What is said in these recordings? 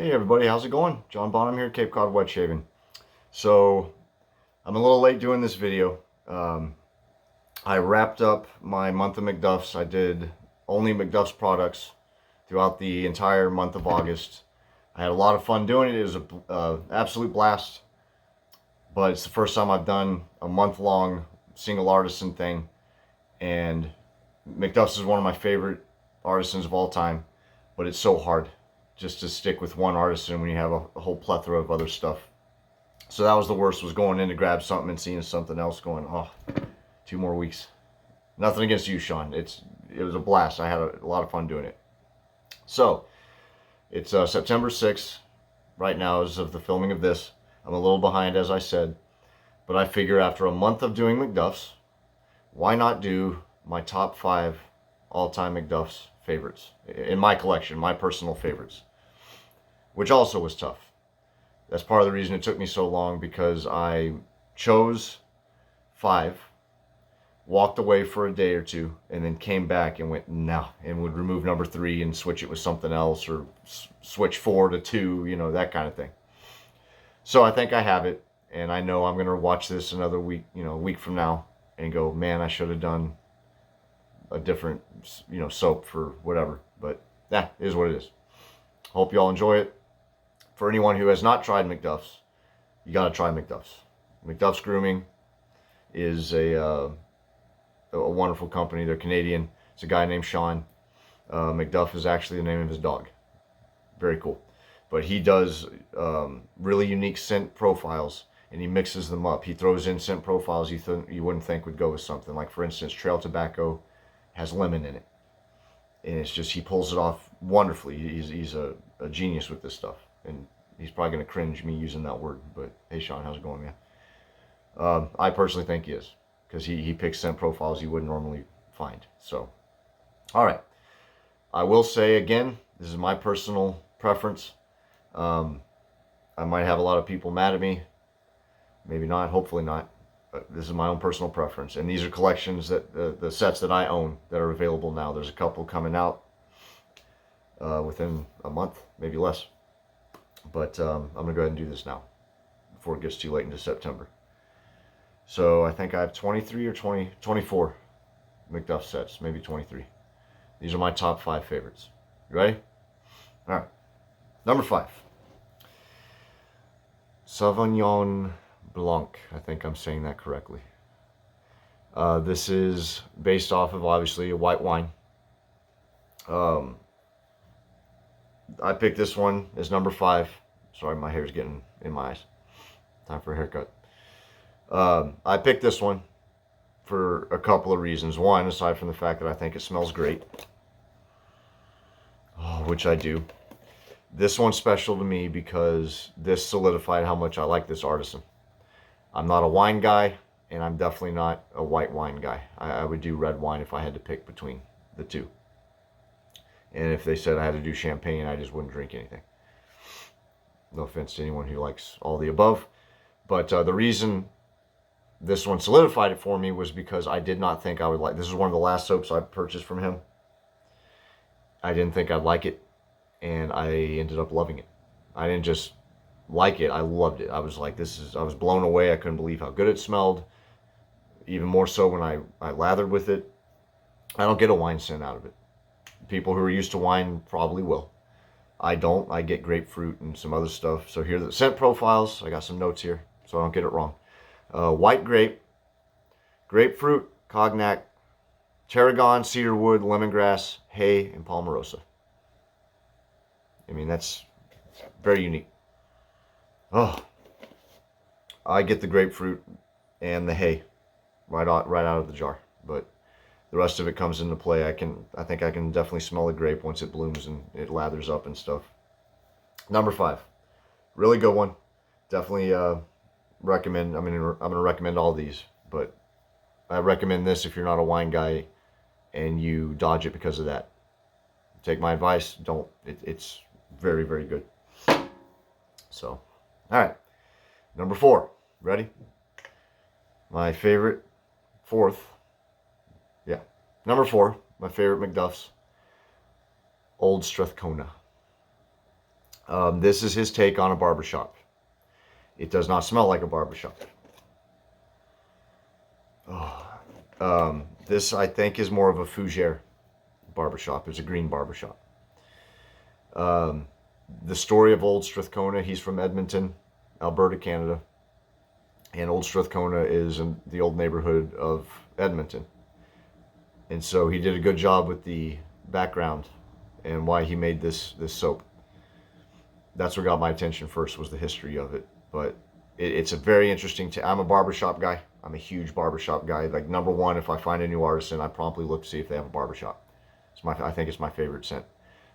Hey everybody, how's it going? John Bonham here, Cape Cod Wet Shaving. So, I'm a little late doing this video. I wrapped up my month of MacDuff's. I did only MacDuff's products throughout the entire month of August. I had a lot of fun doing it. It was an absolute blast. But it's the first time I've done a month-long single artisan thing. And MacDuff's is one of my favorite artisans of all time. But it's so hard just to stick with one artisan when you have a whole plethora of other stuff. So that was the worst, was going in to grab something and seeing something else going, oh, 2 more weeks. Nothing against you, Sean. It was a blast. I had a lot of fun doing it. So, it's September 6th right now as of the filming of this. I'm a little behind, as I said. But I figure after a month of doing MacDuff's, why not do my top 5 all-time MacDuff's favorites in my collection, my personal favorites, which also was tough. That's part of the reason it took me so long, because I chose 5, walked away for a day or two, and then came back and went, no, and would remove number 3 and switch it with something else, or switch 4 to 2, you know, that kind of thing. So I think I have it, and I know I'm going to watch this another week, you know, a week from now, and go, man, I should have done a different, you know, soap for whatever. But that is what it is. Hope you all enjoy it. For anyone who has not tried MacDuff's, you got to try MacDuff's. MacDuff's Grooming is a wonderful company. They're Canadian. It's a guy named Sean. MacDuff is actually the name of his dog. Very cool. But he does really unique scent profiles, and he mixes them up. He throws in scent profiles you wouldn't think would go with something. Like, for instance, trail tobacco has lemon in it. And it's just, he pulls it off wonderfully. He's a genius with this stuff. And he's probably going to cringe me using that word. But hey, Sean, how's it going, man? I personally think he is, because he picks scent profiles you wouldn't normally find. So, all right. I will say again, this is my personal preference. I might have a lot of people mad at me. Maybe not, hopefully not. But this is my own personal preference. And these are collections, that the sets that I own that are available now. There's a couple coming out within a month, maybe less. But I'm going to go ahead and do this now before it gets too late into September. So I think I have 23 or 24 MacDuff sets, maybe 23. These are my top 5 favorites. You ready? All right. Number 5. Sauvignon Blanc. I think I'm saying that correctly. This is based off of, obviously, a white wine. I picked this one as number 5. Sorry, my hair's getting in my eyes. Time for a haircut. I picked this one for a couple of reasons. One, aside from the fact that I think it smells great, which I do. This one's special to me because this solidified how much I like this artisan. I'm not a wine guy, and I'm definitely not a white wine guy. I would do red wine if I had to pick between the two. And if they said I had to do champagne, I just wouldn't drink anything. No offense to anyone who likes all the above. But the reason this one solidified it for me was because I did not think I would like... This is one of the last soaps I purchased from him. I didn't think I'd like it, and I ended up loving it. I didn't just like it, I loved it. I was like, I was blown away. I couldn't believe how good it smelled. Even more so when I lathered with it. I don't get a wine scent out of it. People who are used to wine probably will. I don't. I get grapefruit and some other stuff. So here are the scent profiles. I got some notes here so I don't get it wrong. White grape, grapefruit, cognac, tarragon, cedarwood, lemongrass, hay, and palmarosa. I mean, that's very unique. Oh, I get the grapefruit and the hay right out of the jar, but the rest of it comes into play. I think I can definitely smell the grape once it blooms and it lathers up and stuff. Number 5, really good one. Definitely recommend. I'm gonna recommend all these, but I recommend this if you're not a wine guy and you dodge it because of that. Take my advice. Don't. It's very, very good. So, all right. Number 4. Ready? My favorite, 4th. Yeah. Number 4, my favorite MacDuff's, Old Strathcona. This is his take on a barbershop. It does not smell like a barbershop. This, I think, is more of a fougere barbershop. It's a green barbershop. The story of Old Strathcona, he's from Edmonton, Alberta, Canada. And Old Strathcona is in the old neighborhood of Edmonton. And so he did a good job with the background and why he made this soap. That's what got my attention first, was the history of it. But it's a very interesting. I'm a barbershop guy. I'm a huge barbershop guy. Like, number one, if I find a new artisan, I promptly look to see if they have a barbershop. I think it's my favorite scent.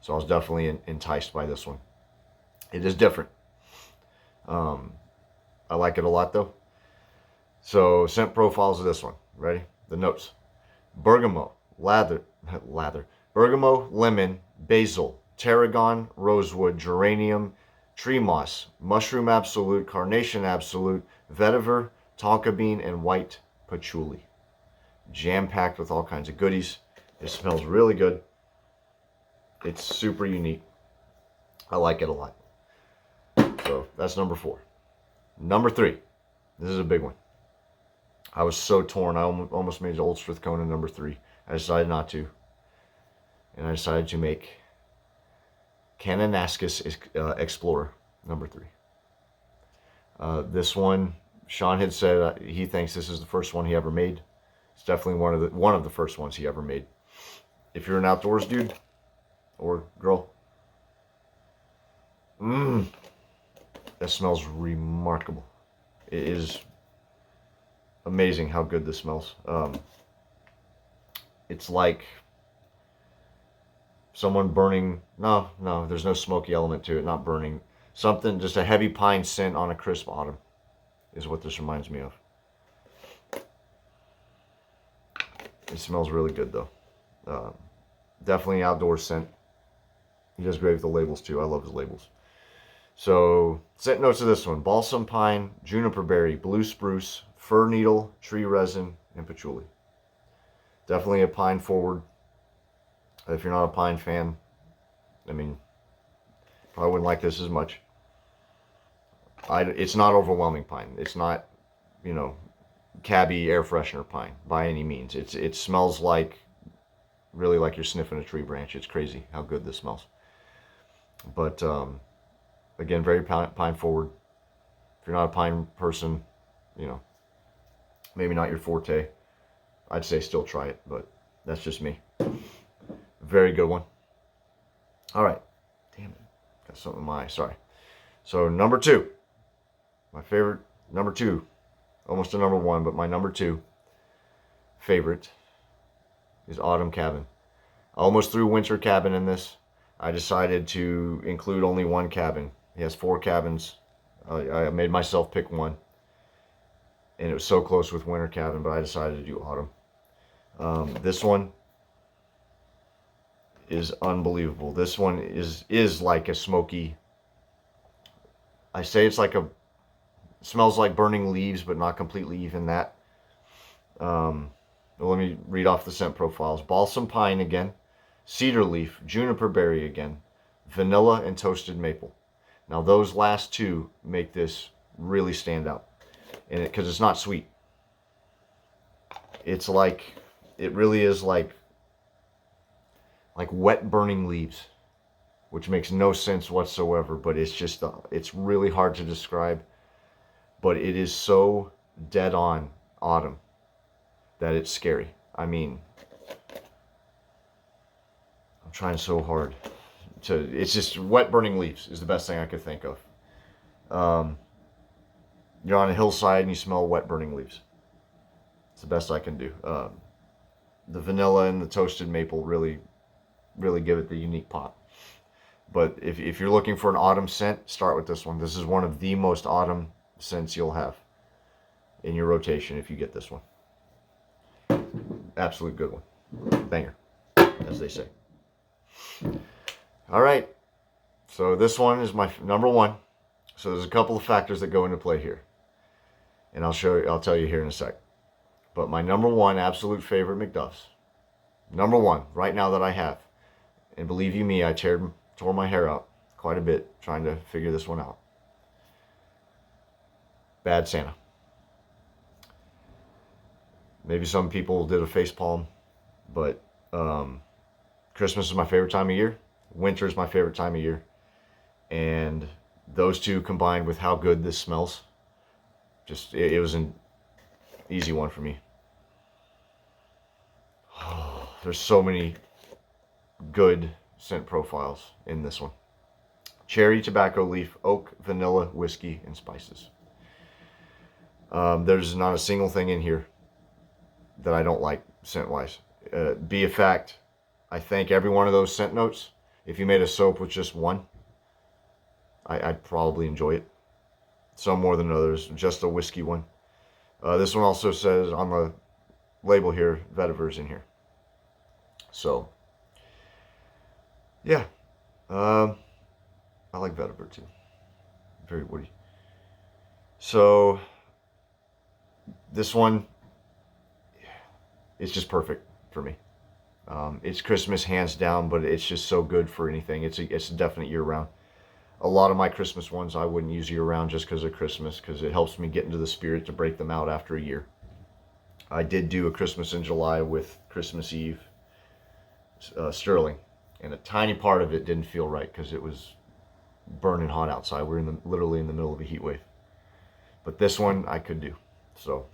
So I was definitely enticed by this one. It is different. I like it a lot though. So scent profiles of this one. Ready? The notes: bergamot, bergamot, lemon, basil, tarragon, rosewood, geranium, tree moss, mushroom absolute, carnation absolute, vetiver, tonka bean, and white patchouli. Jam-packed with all kinds of goodies. It smells really good. It's super unique. I like it a lot. So that's number 4. Number 3. This is a big one. I was so torn. I almost made Old Strathcona number 3. I decided not to. And I decided to make Kanascus Explorer number 3. This one, Sean had said he thinks this is the first one he ever made. It's definitely one of the first ones he ever made. If you're an outdoors dude or girl, that smells remarkable. It is amazing how good this smells. It's like someone burning. No, there's no smoky element to it. Not burning. Something, just a heavy pine scent on a crisp autumn is what this reminds me of. It smells really good though. Definitely outdoor scent. He does great with the labels too. I love his labels. So, scent notes of this one: balsam pine, juniper berry, blue spruce, fir needle, tree resin, and patchouli. Definitely a pine forward. If you're not a pine fan, I mean, probably wouldn't like this as much. It's not overwhelming pine. It's not, cabby air freshener pine by any means. It smells like, really like you're sniffing a tree branch. It's crazy how good this smells. But again, very pine forward. If you're not a pine person, maybe not your forte, I'd say still try it, but that's just me. Very good one. All right. Damn it. Got something in my eye. Sorry. So number 2. My favorite, number 2. Almost a number 1, but my number 2 favorite is Autumn Cabin. I almost threw Winter Cabin in this. I decided to include only one cabin. He has 4 cabins. I made myself pick one. And it was so close with Winter Cabin, but I decided to do Autumn. This one is unbelievable. This one is like a smoky. I say it's like smells like burning leaves, but not completely even that. Let me read off the scent profiles: balsam pine again, cedar leaf, juniper berry again, vanilla, and toasted maple. Now those last 2 make this really stand out, and because it's not sweet. It's like, it really is like wet burning leaves, which makes no sense whatsoever, but it's just, it's really hard to describe, but it is so dead on autumn that it's scary. I mean, I'm trying so hard it's just wet burning leaves is the best thing I could think of. You're on a hillside and you smell wet burning leaves. It's the best I can do. The vanilla and the toasted maple really give it the unique pop. But if you're looking for an autumn scent, start with this one. This is one of the most autumn scents you'll have in your rotation if you get this one. Absolute good one. Banger, as they say. All right. So this one is my number 1. So there's a couple of factors that go into play here. And I'll tell you here in a sec. But my number 1 absolute favorite MacDuff's, number 1 right now that I have, and believe you me, I tore my hair out quite a bit trying to figure this one out. Bad Santa. Maybe some people did a facepalm, but Christmas is my favorite time of year. Winter is my favorite time of year. And those two combined with how good this smells, just, it was an easy one for me. There's so many good scent profiles in this one. Cherry, tobacco leaf, oak, vanilla, whiskey, and spices. There's not a single thing in here that I don't like scent-wise. Be a fact, I think every one of those scent notes, if you made a soap with just one, I'd probably enjoy it. Some more than others, just a whiskey one. This one also says on the label here, vetiver's in here. So, yeah. I like vetiver too. Very woody. So, this one, it's just perfect for me. It's Christmas hands down, but it's just so good for anything. It's a definite year-round. A lot of my Christmas ones I wouldn't use year-round just because of Christmas, because it helps me get into the spirit to break them out after a year. I did do a Christmas in July with Christmas Eve Sterling, and a tiny part of it didn't feel right because it was burning hot outside. We're literally in the middle of a heat wave. But this one I could do. So,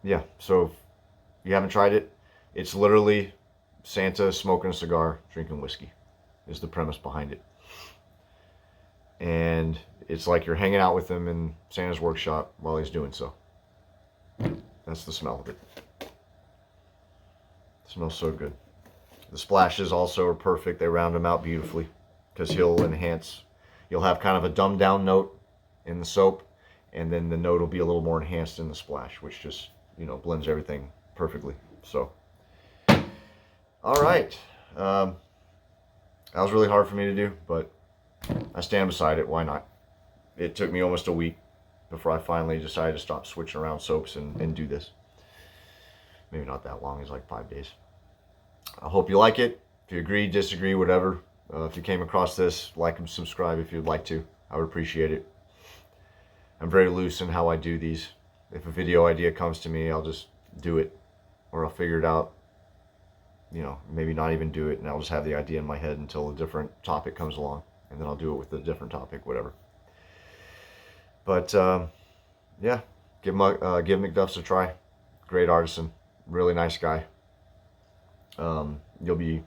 yeah. So if you haven't tried it, it's literally Santa smoking a cigar, drinking whiskey, is the premise behind it. And it's like you're hanging out with him in Santa's workshop while he's doing so. That's the smell of it. It smells so good. The splashes also are perfect. They round them out beautifully because you'll have kind of a dumbed down note in the soap, and then the note will be a little more enhanced in the splash, which just, blends everything perfectly. So, all right. That was really hard for me to do, but I stand beside it. Why not? It took me almost a week before I finally decided to stop switching around soaps and do this. Maybe not that long. It's like 5 days. I hope you like it. If you agree, disagree, whatever. If you came across this, like and subscribe if you'd like to. I would appreciate it. I'm very loose in how I do these. If a video idea comes to me, I'll just do it. Or I'll figure it out. Maybe not even do it, and I'll just have the idea in my head until a different topic comes along. And then I'll do it with a different topic, whatever. But, yeah. Give MacDuff's a try. Great artisan. Really nice guy. You'll be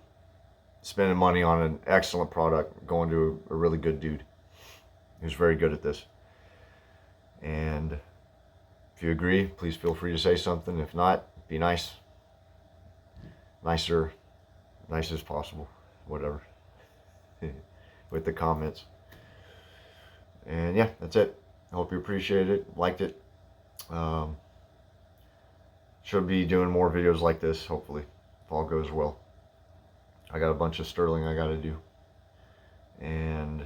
spending money on an excellent product, going to a really good dude who's very good at this. And if you agree, please feel free to say something. If not, be nice. Nice as possible, whatever, with the comments. And yeah, that's it. I hope you appreciated it, liked it. Should be doing more videos like this, hopefully, if all goes well. I got a bunch of sterling I got to do, and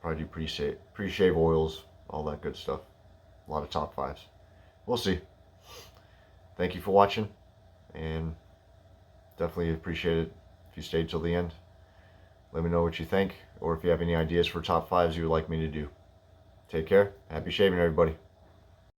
probably do pre-shave oils, all that good stuff. A lot of top fives. We'll see. Thank you for watching, and definitely appreciate it if you stayed till the end. Let me know what you think, or if you have any ideas for top fives you would like me to do. Take care. Happy shaving, everybody.